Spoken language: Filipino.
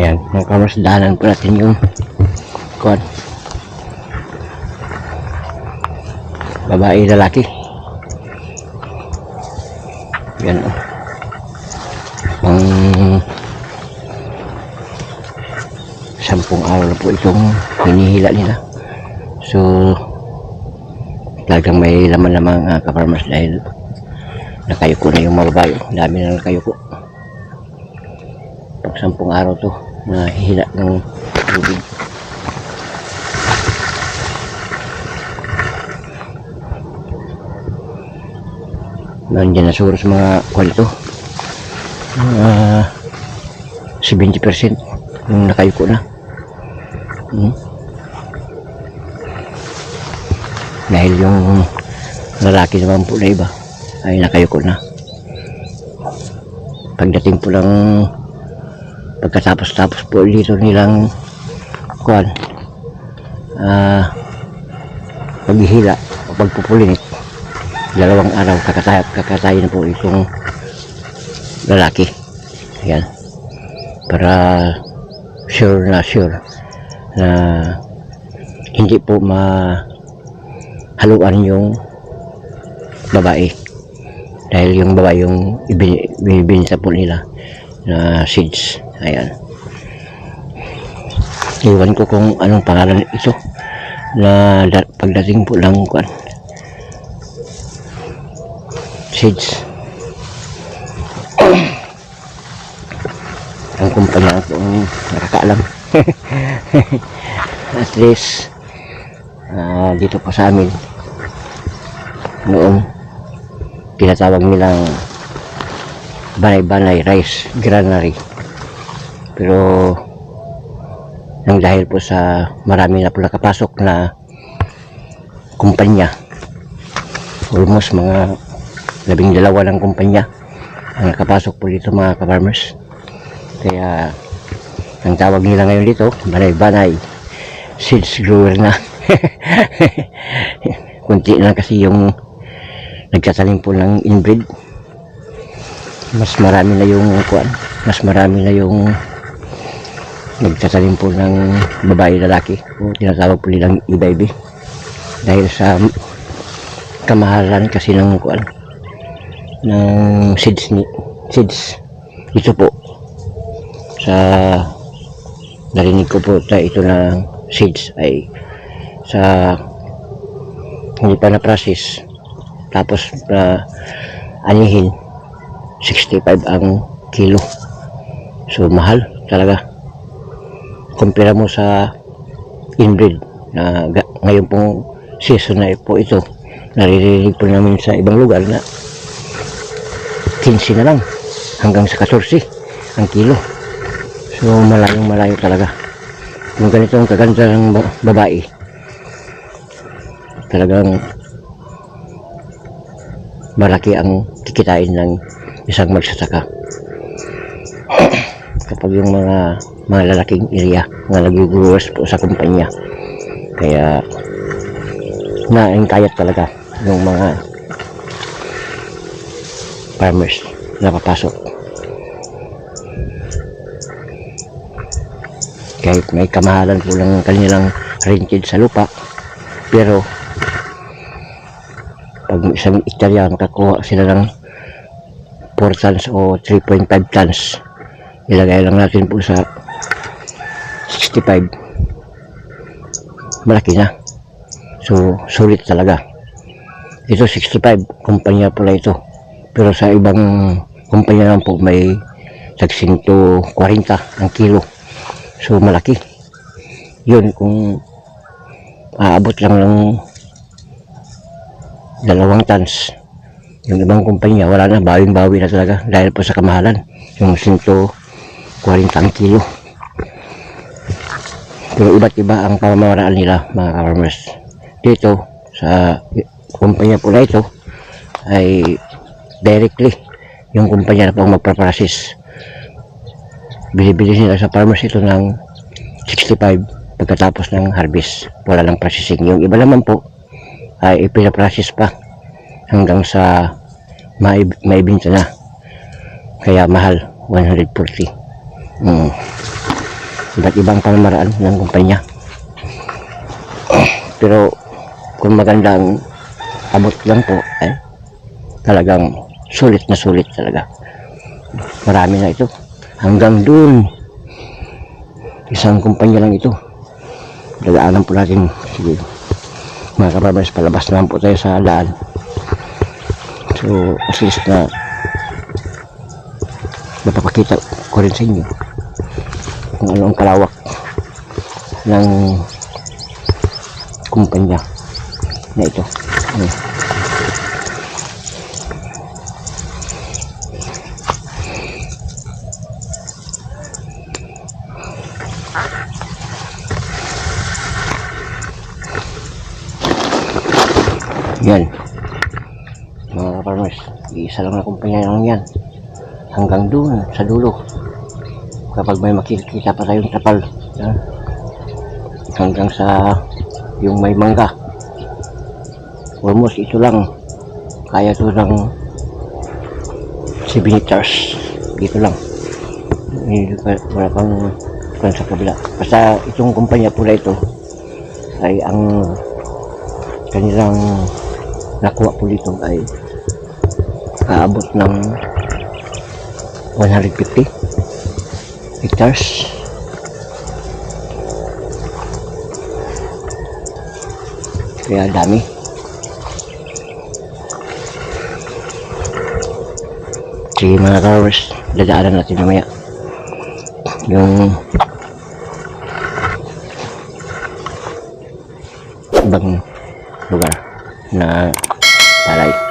Ayan, mga farmers, daanan po natin yung kuwan. Babae, lalaki. Yan o. Pang 10 araw na po itong hinihila nila. So talagang may laman-lamang ka-farmers dahil nakayuko na yung mga babae. Dami na nakayuko. Pag 10 araw to na hihila ng tubig. Nandiyan na siguro sa mga kwalito 70% yung nakayuko na. Dahil yung lalaki naman po na iba ay nakayuko na. Pagdating po lang pagkatapos po dito nilang kuwan, paghihila o pagpupulinit, 2 araw kakatay na po itong lalaki. Ayan, para sure na hindi po mahaluan yung babae, dahil yung babae yung ibinisa po nila na seeds. Ayan, iwan ko kung anong pangalan ito na pagdating po lang kuan seeds. Ang kumpanya ko nakakaalam. At least dito pa sa amin noon tinatawag nilang Banay-Banay Rice Granary, pero nang dahil po sa marami na po nakapasok na kumpanya, almost mga 12 ng kumpanya ang nakapasok po dito mga ka-farmers, kaya ang tawag nila ngayon dito Banay-Banay Seeds Grower na. Kunti na kasi yung nagtatanim po ng inbreed. Mas marami na yung nagtatanim po ng babae lalaki o tinatawag po nilang iba-ibi, dahil sa kamahalan kasi ng kuan ng seeds ito po. Sa narinig ko po ito na seeds ay sa hindi pa na process tapos anihin 65 ang kilo. So mahal talaga kumpara mo sa inbreed na ngayon pong season na po ito. Naririnig po namin sa ibang lugar na 15 na lang hanggang sa 14 ang kilo. So malayo talaga. Yung ganitong kaganda ng babae, talagang malaki ang kikitain ng isang magsasaka. Kapag yung mga lalaking area na nag-growers po sa kumpanya, kaya naingkayat talaga yung mga farmers na papasok. Kahit may kamahalan po ng kanilang rented sa lupa, pero pag isang hektarya nakakuha sila ng 4 tons o 3.5 tons, ilagay lang natin po sa 65, malaki na. So sulit talaga. Ito 65 kumpanya pala ito, pero sa ibang kumpanya lang po may tagsing to 40 ang kilo. So malaki yun kung aabot lang ng 2 tons. Yung ibang kumpanya wala na, bawing-bawi na talaga dahil po sa kamahalan, yung 140 ang kilo. Pero iba't iba ang pamamaraan nila mga farmers. Dito sa kumpanya po na ito ay directly yung kumpanya na po magpaprocess. Bili-bili nila sa farmers ito ng 65 pagkatapos ng harvest. Wala lang processing. Yung iba naman po ay ipinaprocess pa hanggang sa maibinta na. Kaya mahal, 140. iba't ibang pamamaraan ng kumpanya. Pero kung magandang abot lang po, talagang sulit na sulit talaga. Marami na ito. Hanggang dun, isang kumpanya lang ito. Dadaanan po natin. Sige, mga kaparmers, palabas naman po tayo sa daan. So, at least na napapakita ko rin sa inyo kung ano ang kalawak ng kumpanya na ito. Yan, mga farmers, isa lang na kumpanya lang yan hanggang doon sa dulo. Kapag may makikita pa tayong trapal, hanggang sa yung may mangga, almost ito lang, kaya ito ng 7 meters dito lang. Wala pang sa kabila. Basta itong kumpanya pula ito ay ang kanilang nakuha po dito ay aabot ng 150 hectares. Kaya dami. Sige mga farmers, dadaanan natin mamaya yung ibang lugar na palay.